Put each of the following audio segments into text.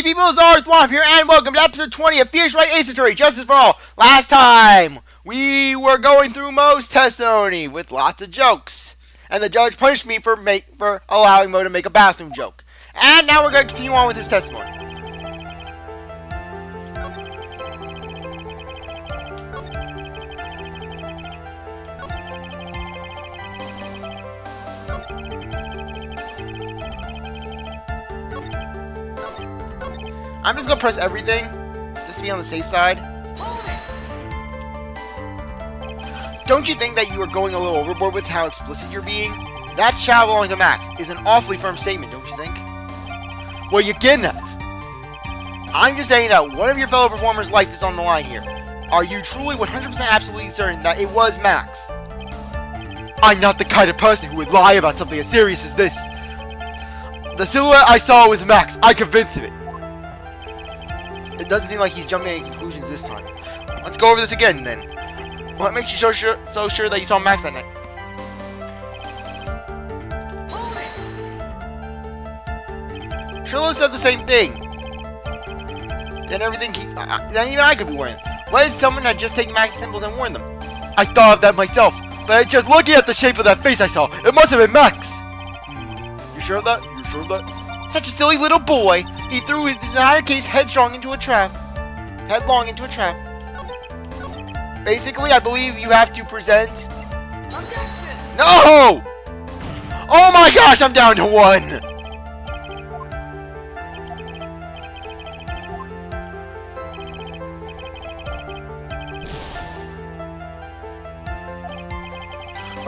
people, CzarThwomp here, and welcome to episode 20 of Wright History, Justice for All. Last time, we were going through Mo's testimony with lots of jokes, and the judge punished me for allowing Mo to make a bathroom joke. And now we're going to continue on with his testimony. I'm just gonna press everything, just to be on the safe side. Don't you think that you are going a little overboard with how explicit you're being? That shall belong to Max is an awfully firm statement, don't you think? Well, you're getting that. I'm just saying that one of your fellow performers' life is on the line here. Are you truly 100% absolutely certain that it was Max? I'm not the kind of person who would lie about something as serious as this. The silhouette I saw was Max. I'm convinced of it. It doesn't seem like he's jumping to any conclusions this time. Let's go over this again, then. What makes you so sure that you saw Max that night? Shirley said the same thing. Then then even I could be wearing them. What if someone had just taken Max's symbols and worn them? I thought of that myself, but just looking at the shape of that face I saw, it must have been Max. You sure of that? You sure of that? Such a silly little boy. He threw his entire case headlong into a trap. Basically, I believe you have to present... No! Oh my gosh, I'm down to one!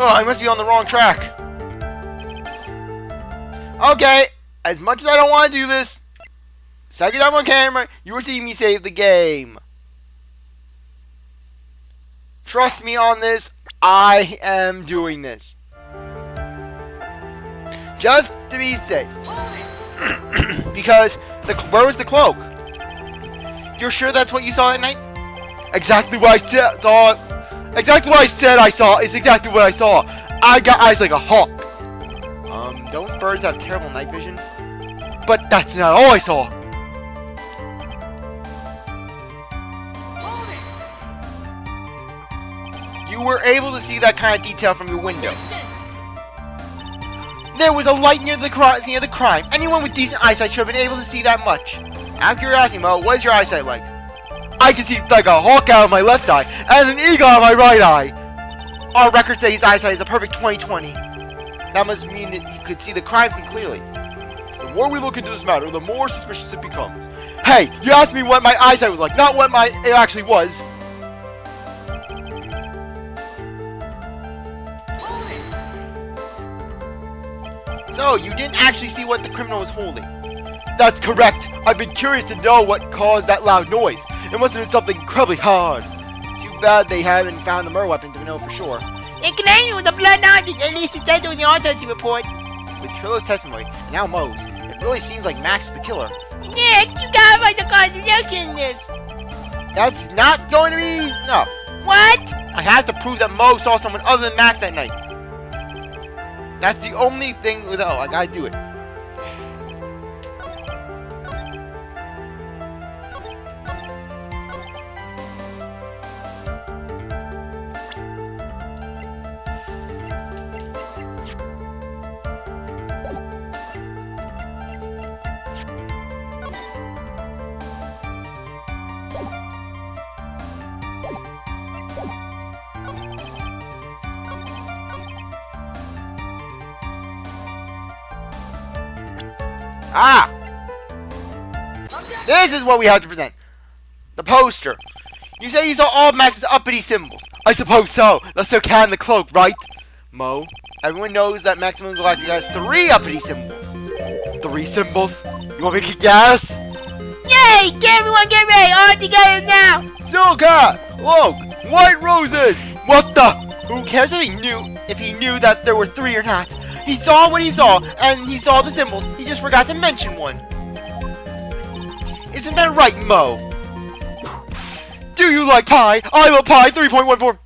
Oh, I must be on the wrong track. Okay, as much as I don't want to do this, second time on camera, you are seeing me save the game. Trust me on this, I am doing this. Just to be safe. Because, where was the cloak? You're sure that's what you saw that night? Exactly what I saw. Exactly what I said I saw is exactly what I saw. I got eyes like a hawk. Don't birds have terrible night vision? But that's not all I saw. You were able to see that kind of detail from your window. There was a light near the scene of the crime. Anyone with decent eyesight should have been able to see that much. Out of curiosity, Mo, what is your eyesight like? I can see like a hawk out of my left eye and an eagle out of my right eye. Our records say his eyesight is a perfect 20/20. That must mean that you could see the crime scene clearly. The more we look into this matter, the more suspicious it becomes. Hey, you asked me what my eyesight was like, not what it actually was. So, you didn't actually see what the criminal was holding. That's correct. I've been curious to know what caused that loud noise. It must have been something incredibly hard. Too bad they haven't found the murder weapon to know for sure. It claimed it was a blood object, at least it said so in the autopsy report. With Trillo's testimony, and now Mo's, it really seems like Max is the killer. Nick, you gotta write the contradiction in this. That's not going to be enough. What? I have to prove that Mo saw someone other than Max that night. That's the only thing I gotta do it. Ah! This is what we have to present. The poster. You say you saw all of Max's uppity symbols. I suppose so. That's so can the cloak, right? Mo, everyone knows that Maximum Galactica has 3 uppity symbols. 3 symbols? You want me to guess? Yay! Everyone get ready! All together now! Silka! Look! White roses! What the? Who cares if he knew that there were 3 or not? He saw what he saw, and he saw the symbols. He just forgot to mention one. Isn't that right, Mo? Do you like pie? I love pie 3.14.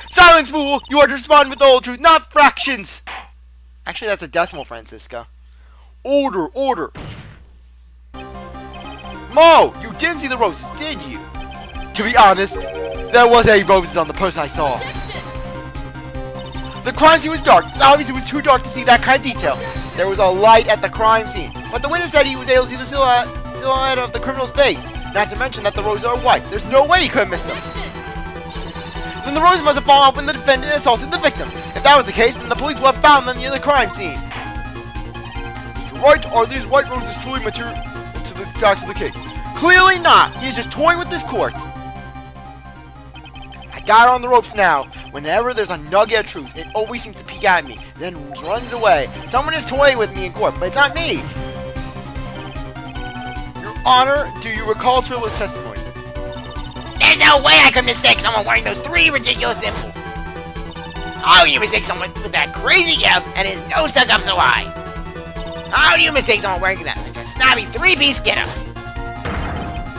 Silence, fool! You are to respond with the whole truth, not fractions! Actually, that's a decimal, Francisca. Order, order! Mo, you didn't see the roses, did you? To be honest, there was any roses on the person I saw. The crime scene was dark. Obviously, it was too dark to see that kind of detail. There was a light at the crime scene, but the witness said he was able to see the silhouette of the criminal's face. Not to mention that the roses are white. There's no way he could have missed them. Then the roses must have fallen off when the defendant assaulted the victim. If that was the case, then the police would have found them near the crime scene. Mr. Wright, are these white roses truly material to the facts of the case? Clearly not. He's just toying with this court. I got on the ropes now. Whenever there's a nugget of truth, it always seems to peek at me, then runs away. Someone is toying with me in court, but it's not me. Your Honor, do you recall Trilla's testimony? There's no way I could mistake someone wearing those 3 ridiculous symbols. How do you mistake someone with that crazy cap and his nose stuck up so high? How do you mistake someone wearing that like a snobby 3-piece getup?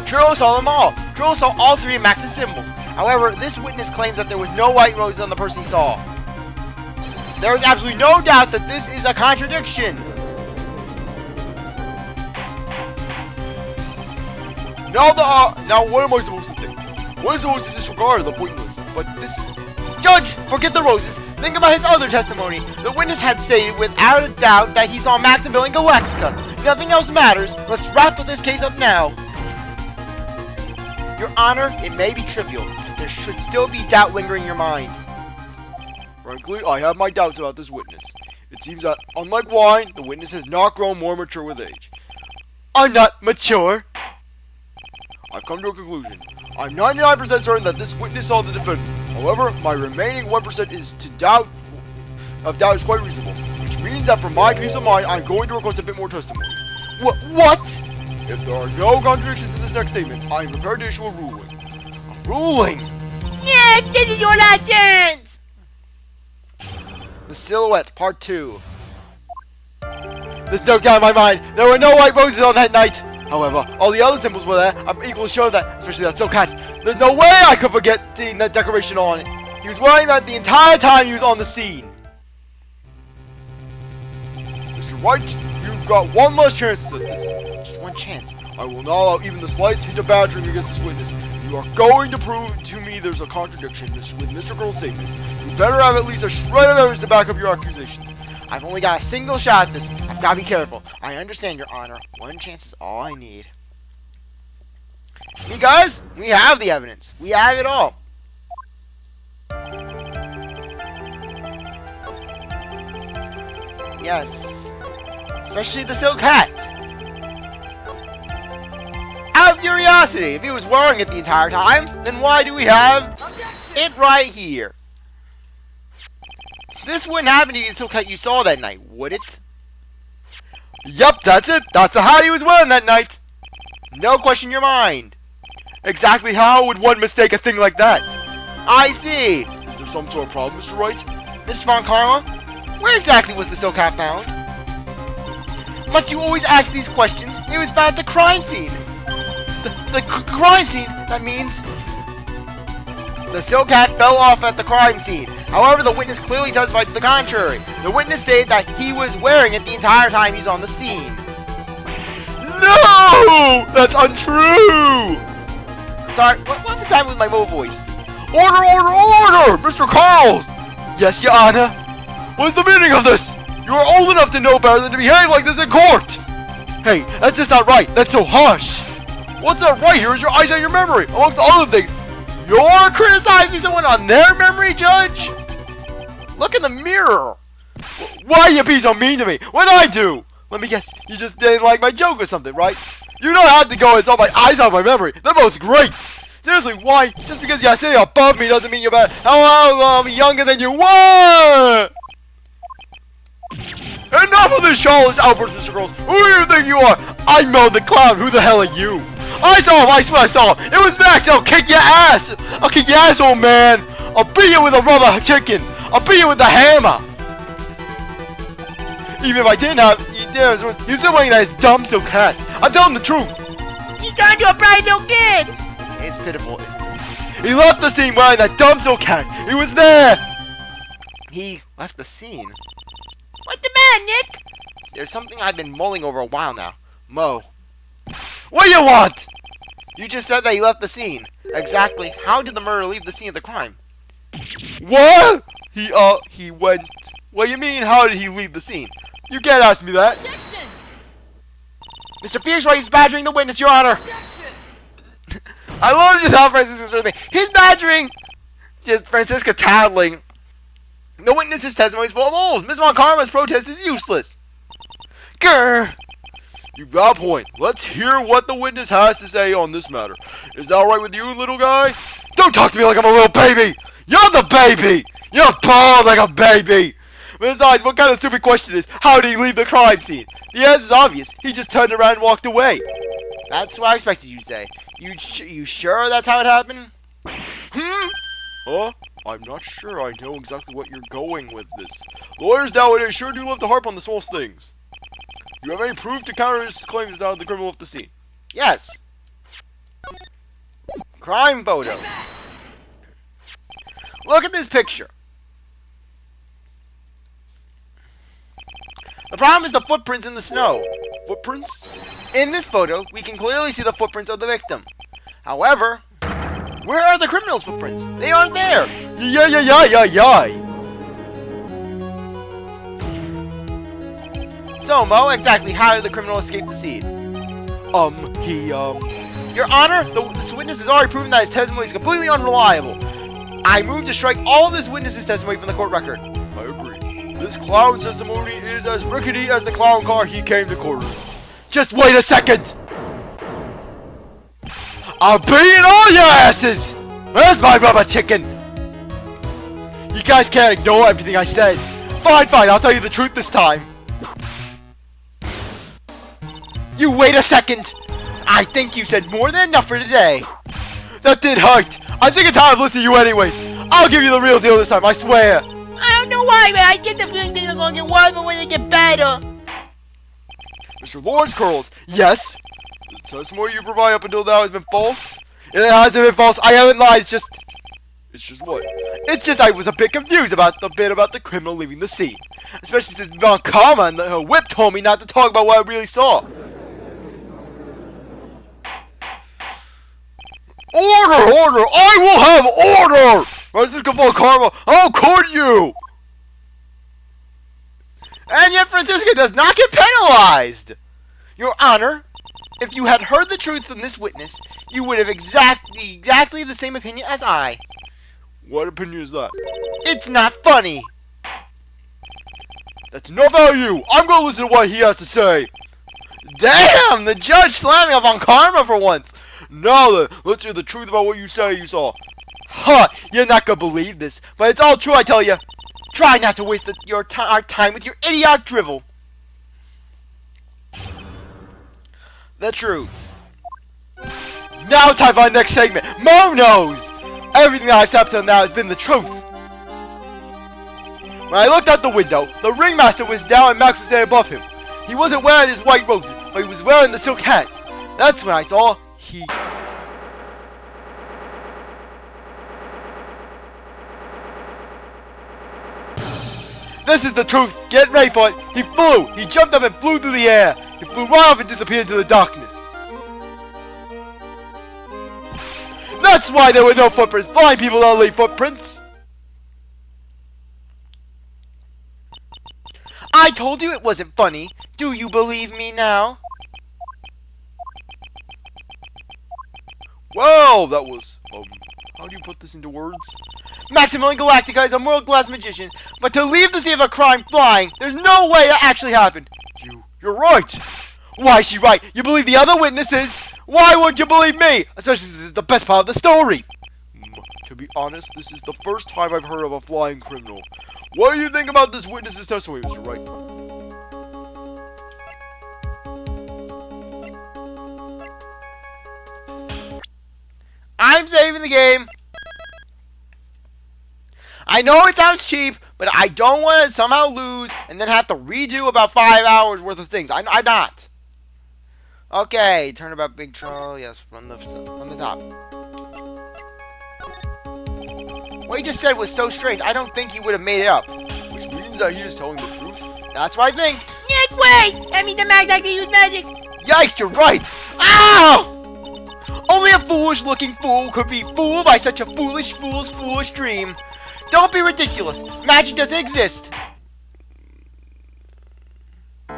Trilla saw them all. Trilla saw all 3 of Max's symbols. However, this witness claims that there was no white roses on the person he saw. There is absolutely no doubt that this is a contradiction. Now what am I supposed to think? What is supposed to disregard the pointless? But this... Judge, forget the roses. Think about his other testimony. The witness had stated without a doubt that he saw Max and Bill in Galactica. Nothing else matters. Let's wrap this case up now. Your Honor, it may be trivial, but there should still be doubt lingering in your mind. Frankly, I have my doubts about this witness. It seems that, unlike wine, the witness has not grown more mature with age. I'm not mature! I've come to a conclusion. I'm 99% certain that this witness saw the defendant. However, my remaining 1% is doubt is quite reasonable, which means that for my peace of mind, I'm going to request a bit more testimony. What? If there are no contradictions in this next statement, I am prepared to issue a ruling. A ruling? Yeah, this is your last chance! The Silhouette, Part 2. There's no doubt in my mind, there were no white roses on that night. However, all the other symbols were there. I'm equally sure of that, especially that silk hat. There's no way I could forget seeing that decoration on it. He was wearing that the entire time he was on the scene. Mr. Wright, you've got one last chance at this. Just one chance. I will not allow even the slightest hint of badgering against this witness. You are going to prove to me there's a contradiction with Mr. Girl's statement. You better have at least a shred of evidence to back up your accusations. I've only got a single shot at this. I've got to be careful. I understand, Your Honor. One chance is all I need. Me, guys, we have the evidence. We have it all. Yes. Especially the silk hat. Out of curiosity, if he was wearing it the entire time, then why do we have it right here? This wouldn't happen to you in silk hat you saw that night, would it? Yep, that's it. That's the hat he was wearing that night. No question in your mind. Exactly how would one mistake a thing like that? I see. Is there some sort of problem, Mr. Wright? Miss Von Karma, where exactly was the silk hat found? Must you always ask these questions? It was found at the crime scene. The crime scene? That means... The silk hat fell off at the crime scene. However, the witness clearly testified to the contrary. The witness stated that he was wearing it the entire time he was on the scene. No! That's untrue! Sorry, what was happening with my mobile voice? Order, order, order! Mr. Carls! Yes, Your Honor? What is the meaning of this? You are old enough to know better than to behave like this in court! Hey, that's just not right. That's so harsh. What's not right here is your eyesight and your memory, amongst other things. You're criticizing someone on their memory, Judge? Look in the mirror. Why you be so mean to me? What'd I do? Let me guess, you just didn't like my joke or something, right? You don't have to go and insult my eyesight and my memory. They're both great. Seriously, why? Just because you say above me doesn't mean you're better. Hello, I'm younger than you were. Enough of this childish outburst, Mr. Gross. Who do you think you are? I'm Mo the Clown. Who the hell are you? I saw him. I swear I saw him. It was Max. I'll kick your ass. I'll kick your ass, old man. I'll beat you with a rubber chicken. I'll beat you with a hammer. Even if I didn't have, he was still wearing that dumb silk hat. I'm telling the truth. He turned to a bright little kid. It's pitiful. He left the scene wearing that dumb silk hat. He was there. He left the scene. What's the matter, Nick? There's something I've been mulling over a while now. Mo, What do you want? You just said that he left the scene. Exactly. How did the murderer leave the scene of the crime? What? He went... What do you mean, how did he leave the scene? You can't ask me that. Objection! Mr. Fierce Wright is badgering the witness, Your Honor. I love just how Francisca's doing. He's badgering. Just Francisca tattling. The witness's testimony is full of holes. Ms. Von Karma's protest is useless. Grr. You've got a point. Let's hear what the witness has to say on this matter. Is that all right with you, little guy? Don't talk to me like I'm a little baby. You're the baby. You're bald like a baby. Besides, what kind of stupid question is, how did he leave the crime scene? The answer's obvious. He just turned around and walked away. That's what I expected you to say. You sure that's how it happened? Huh? I'm not sure I know exactly what you're going with this. Lawyers nowadays sure do love to harp on the smallest things. Do you have any proof to counter his claims that the criminal left the scene? Yes. Crime photo. Look at this picture. The problem is the footprints in the snow. Footprints? In this photo, we can clearly see the footprints of the victim. However, where are the criminal's footprints? They aren't there. Yeah. So, Mo, exactly how did the criminal escape the scene? Your Honor, this witness has already proven that his testimony is completely unreliable. I move to strike all this witness's testimony from the court record. I agree. This clown's testimony is as rickety as the clown car he came to court in. Just wait a second! I'll beat all your asses! Where's my rubber chicken? You guys can't ignore everything I said. Fine, I'll tell you the truth this time. You wait a second! I think you said more than enough for today. That did hurt. I'm sick and tired of listening to you anyways. I'll give you the real deal this time, I swear. I don't know why, but I get the feeling things are going to get worse before they get better. Mr. Lawrence Curls, yes? The testimony you provide up until now has been false? It hasn't been false. I haven't lied. It's just what? It's just I was a bit confused about the criminal leaving the scene. Especially since Von Karma and her whip told me not to talk about what I really saw. Order! I will have order! Francisco Von Karma, I'll court you! And yet Francisca does not get penalized! Your Honor, if you had heard the truth from this witness, you would have exactly the same opinion as I. What opinion is that? It's not funny! That's enough out of you! I'm gonna listen to what he has to say! Damn! The judge slamming up on Karma for once! Now then, let's hear the truth about what you say you saw. Huh, you're not gonna believe this, but it's all true, I tell you. Try not to waste our time with your idiotic drivel. The truth. Now it's time for our next segment. Mo knows! Everything that I've said up till now has been the truth. When I looked out the window, the ringmaster was down and Max was there above him. He wasn't wearing his white roses, but he was wearing the silk hat. That's when I saw he... This is the truth. Get ready for it. He flew. He jumped up and flew through the air. He flew right off and disappeared into the darkness. That's why there were no footprints. Blind people don't leave footprints. I told you it wasn't funny. Do you believe me now? Well, that was, how do you put this into words? Maximilian Galactica is a world-class magician, but to leave the scene of a crime flying, there's no way that actually happened. You're right. Why is she right? You believe the other witnesses? Why wouldn't you believe me? Especially since it's the best part of the story. To be honest, this is the first time I've heard of a flying criminal. What do you think about this witness's testimony, Mr. Wright? I'm saving the game. I know it sounds cheap, but I don't want to somehow lose and then have to redo about 5 hours worth of things. I'm not. Okay, turn about Big Troll. Yes, from the top. What he just said was so strange. I don't think he would have made it up. Which means that he is telling the truth. That's what I think. Nick, wait! That means the Max actually used magic. Yikes, you're right. Ah! Oh! Only a foolish-looking fool could be fooled by such a foolish fool's foolish dream. Don't be ridiculous. Magic doesn't exist. I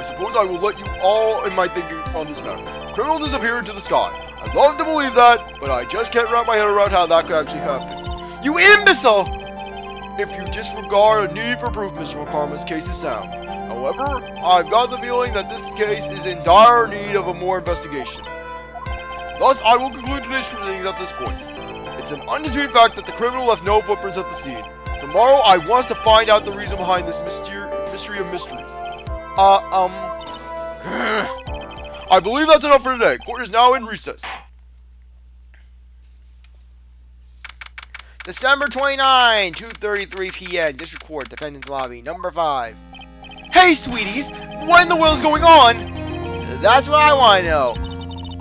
suppose I will let you all in my thinking on this matter. Criminal disappeared into the sky. I'd love to believe that, but I just can't wrap my head around how that could actually happen. You imbecile! If you disregard a need for proof, Mr. McCormick's case is sound. However, I've got the feeling that this case is in dire need of a more investigation. Thus, I will conclude today's proceedings at this point. It's an undisputed fact that the criminal left no footprints at the scene. Tomorrow, I want us to find out the reason behind this mystery of mysteries. I believe that's enough for today. Court is now in recess. December 29, 2:33 p.m. District Court, Defendant's Lobby, number 5. Hey, sweeties! What in the world is going on? That's what I want to know.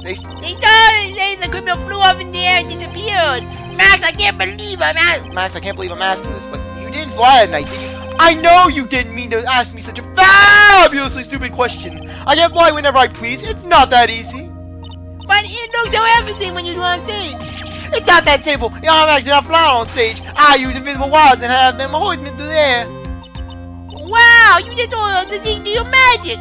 They say the criminal flew up in the air and disappeared. Max, I can't believe I'm asking. Max, I can't believe I'm asking this, but you didn't fly at night, did you? I know you didn't mean to ask me such a fabulously stupid question. I can fly whenever I please. It's not that easy. But it looks so everything when you do on stage. It's not that simple. You know, I'm actually not flying on stage. I use invisible wires and have them hoist me through the air. Wow, you just told us to do your magic.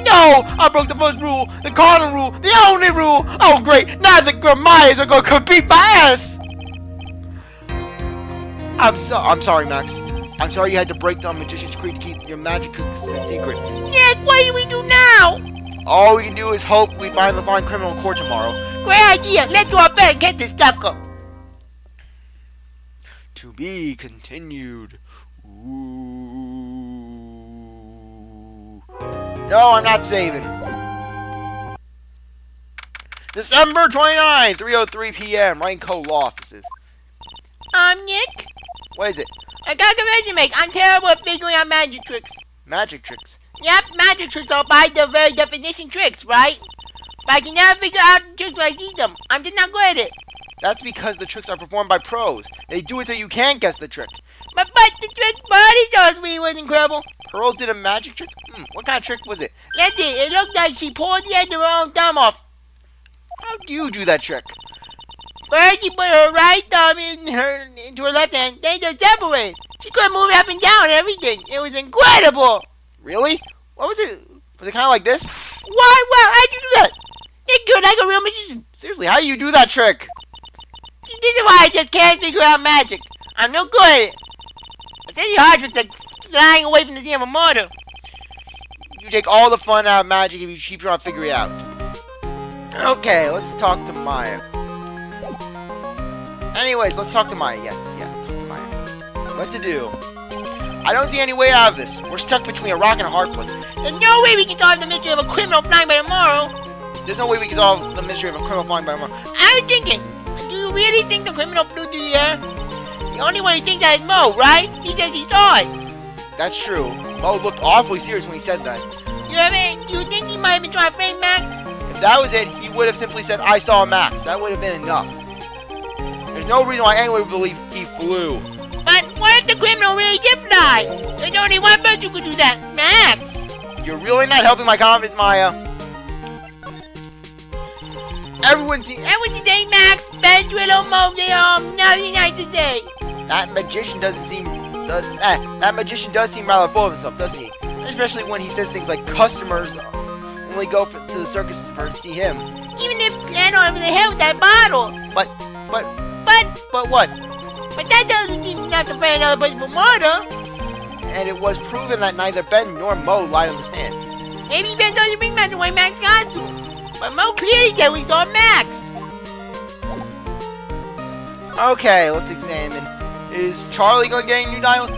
No, I broke the first rule, the cardinal rule, the only rule. Oh, great. Now the Gramias are going to compete my ass. I'm sorry, Max. I'm sorry you had to break the magician's creed to keep your magic secret. Nick, what do we do now? All we can do is hope we finally find criminal in court tomorrow. Great idea. Let's go up there and get this sucker. To be continued. Ooh. No, I'm not saving. December 29, 3:03 p.m. Wright & Co. Law Offices. Nick? What is it? I got a confession to make. I'm terrible at figuring out magic tricks. Magic tricks? Yep, magic tricks are by the very definition tricks, right? But I can never figure out tricks when I see them. I'm just not good at it. That's because the tricks are performed by pros. They do it so you can't guess the trick. But the trick Buddy told me was incredible. Pearls did a magic trick? What kind of trick was it? That's it. It looked like she pulled the end of her own thumb off. How do you do that trick? First, she put her right thumb into her left hand, then just separated. She couldn't move it up and down and everything. It was incredible. Really? What was it? Was it kind of like this? Why? Wow, how'd you do that? You're good like a real magician. Seriously, how do you do that trick? This is why I just can't figure out magic. I'm no good at it. I tell you hard tricks like flying away from the scene of a murder. You take all the fun out of magic if you keep trying to figure it out. Okay, let's talk to Maya. Anyways, let's talk to Maya. Yeah, talk to Maya. What to do? I don't see any way out of this. We're stuck between a rock and a hard place. There's no way we can solve the mystery of a criminal flying by tomorrow. There's no way we can solve the mystery of a criminal flying by tomorrow. I was thinking, do you really think the criminal flew through the air? The only one who thinks that is Mo, right? He says he saw it. That's true. Mo looked awfully serious when he said that. Do you think he might have been trying to frame Max? If that was it, he would have simply said, I saw Max. That would have been enough. There's no reason why anyone would believe he flew. But what if the criminal really did fly? There's only one person who could do that, Max. You're really not helping my confidence, Maya. Everyone seems today, Max. Ben, Drill, Mo, they are nothing nice to say. That magician does seem rather full of himself, doesn't he? Especially when he says things like customers only go to the circus to see him. Even if Ben over the head with that bottle. But what? But that doesn't seem not to pay another person for murder. And it was proven that neither Ben nor Mo lied on the stand. Maybe Ben told you to bring Max away Max got to. But Mo clearly said we saw Max. Okay, let's examine. Is Charlie going to get a new dial?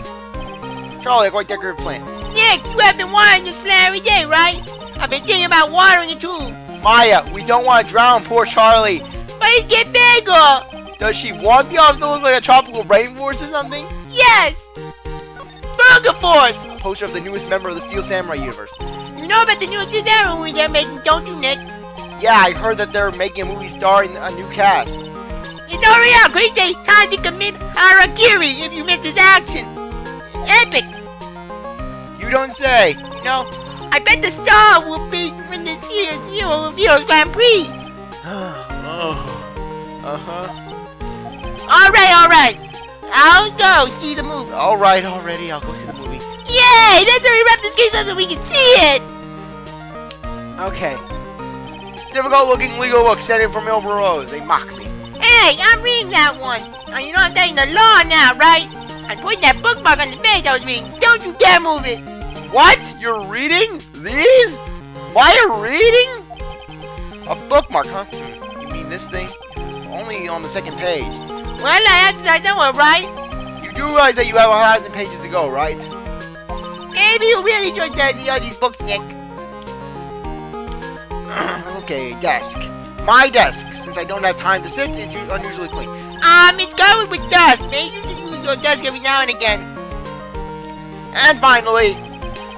Charlie, a quite decorative plant. Nick, you have been watering this plant every day, right? I've been thinking about watering it too. Maya, we don't want to drown poor Charlie. But he's getting bigger. Does she want the office to look like a tropical rainforest or something? Yes. Burger Force. A poster of the newest member of the Steel Samurai universe. You know about the new Cesaro movie they're making, don't you, Nick? Yeah, I heard that they're making a movie starring a new cast. It's already out. Great day. Time to commit harakiri if you miss this action. Epic. You don't say. No, I bet the star will be in the Alright, already. I'll go see the movie. Yay! Let's hurry wrap this case up so we can see it! Okay. Difficult looking legal book set in for morose. They mock me. Hey, I'm reading that one. You know I'm studying the law now, right? I'm putting that bookmark on the page I was reading. Don't you dare move it! What? You're reading? These? Why are you reading? A bookmark, huh? You mean this thing? Only on the second page. Well, I exercise somewhere, right? You do realize that you have 1,000 pages to go, right? Maybe you really should study all these books, Nick. Okay, desk. My desk, since I don't have time to sit, is unusually clean. It's covered with dust. Maybe you should use your desk every now and again. And finally,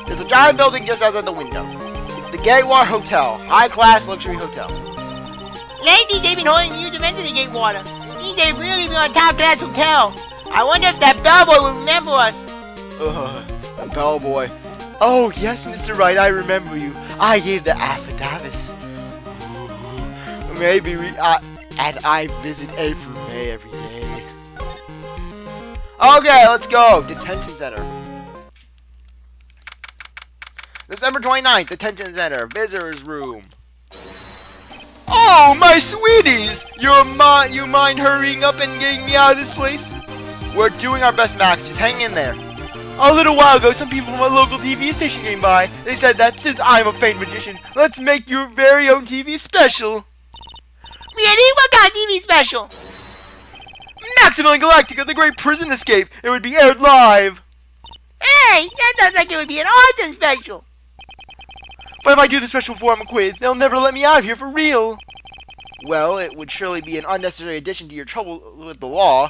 there's a giant building just outside the window. It's the Gateway Hotel, high-class luxury hotel. Lately, they've been holding huge events in the Gatewater. It means they've really been on top-class hotel. I wonder if that bellboy will remember us. A bellboy. Oh, yes, Mr. Wright, I remember you. I gave the affidavits. Maybe and I visit April, May every day. Okay, let's go. Detention Center. December 29th, Detention Center, Visitors Room. Oh, my sweeties! You mind hurrying up and getting me out of this place? We're doing our best, Max. Just hang in there. A little while ago, some people from a local TV station came by. They said that since I'm a famed magician, let's make your very own TV special. Really? What kind of TV special? Maximilian Galactica, the Great Prison Escape. It would be aired live. Hey, that sounds like it would be an awesome special. But if I do the special before I'm acquitted, they'll never let me out of here for real. Well, it would surely be an unnecessary addition to your trouble with the law.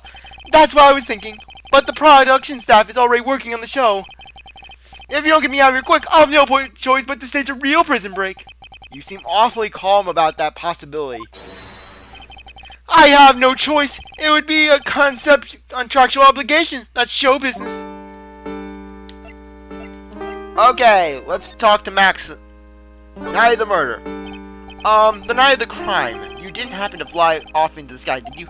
That's what I was thinking. But the production staff is already working on the show. If you don't get me out of here quick, I'll have no choice but to stage a real prison break. You seem awfully calm about that possibility. I have no choice. It would be a contractual obligation. That's show business. Okay, let's talk to Max. Night of the murder. The night of the crime. You didn't happen to fly off into the sky, did you?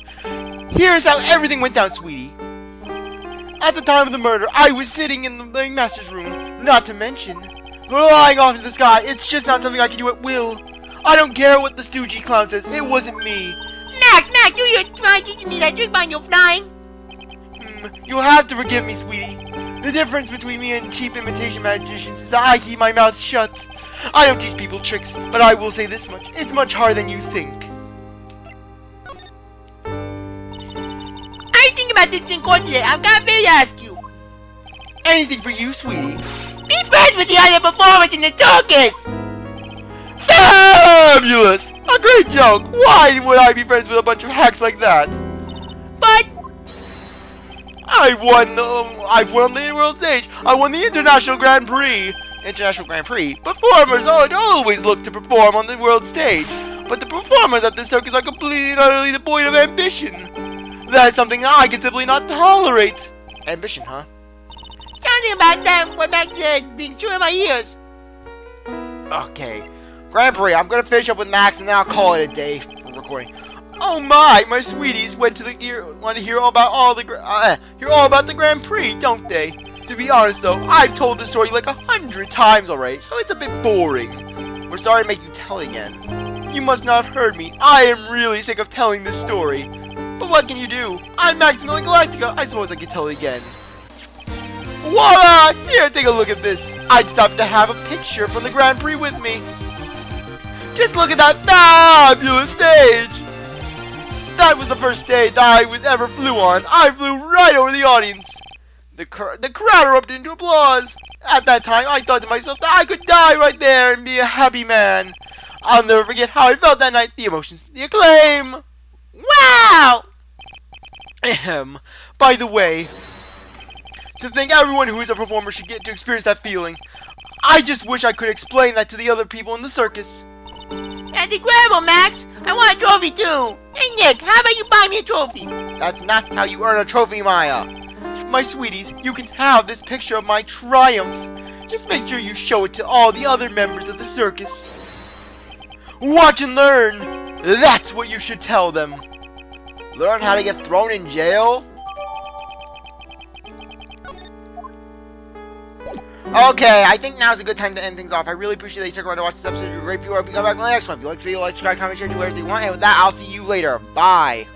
Here's how everything went down, sweetie. At the time of the murder, I was sitting in the ringmaster's room. Not to mention, flying off into the sky, it's just not something I can do at will. I don't care what the stoogey clown says, it wasn't me. Max, do you mind teaching me that trick behind your flying? You'll have to forgive me, sweetie. The difference between me and cheap imitation magicians is that I keep my mouth shut. I don't teach people tricks, but I will say this much. It's much harder than you think. I think about this in court today. I've got a favor to ask you. Anything for you, sweetie. Be friends with the other performers in the circus! Fabulous! A great joke! Why would I be friends with a bunch of hacks like that? But I've won on the world stage. I won the International Grand Prix. International Grand Prix. Performers always look to perform on the world stage. But the performers at the circus are completely and utterly devoid of ambition. That is something that I can simply not tolerate. Ambition, huh? something about that went back to being true in my ears. Okay. Grand Prix, I'm gonna finish up with Max and then I'll call it a day for recording. Oh my sweeties want to hear all about the Grand Prix, don't they? To be honest though, I've told the story like 100 times already, so it's a bit boring. We're sorry to make you tell again. You must not have heard me. I am really sick of telling this story. But what can you do? I'm Maximilian Galactica. I suppose I can tell it again. Voila! Here, take a look at this. I just happen to have a picture from the Grand Prix with me. Just look at that fabulous stage! That was the first stage I ever flew on. I flew right over the audience. The crowd erupted into applause. At that time, I thought to myself that I could die right there and be a happy man. I'll never forget how I felt that night. The emotions, the acclaim. Wow! Ahem. By the way, to think everyone who is a performer should get to experience that feeling. I just wish I could explain that to the other people in the circus. That's incredible, Max! I want a trophy too! Hey Nick, how about you buy me a trophy? That's not how you earn a trophy, Maya. My sweeties, you can have this picture of my triumph. Just make sure you show it to all the other members of the circus. Watch and learn! That's what you should tell them. Learn how to get thrown in jail? Okay, I think now's a good time to end things off. I really appreciate that you stuck around to watch this episode. You're great people. I hope you come back on the next one. If you like this video, like, subscribe, comment, share, do whatever you want. And with that, I'll see you later. Bye.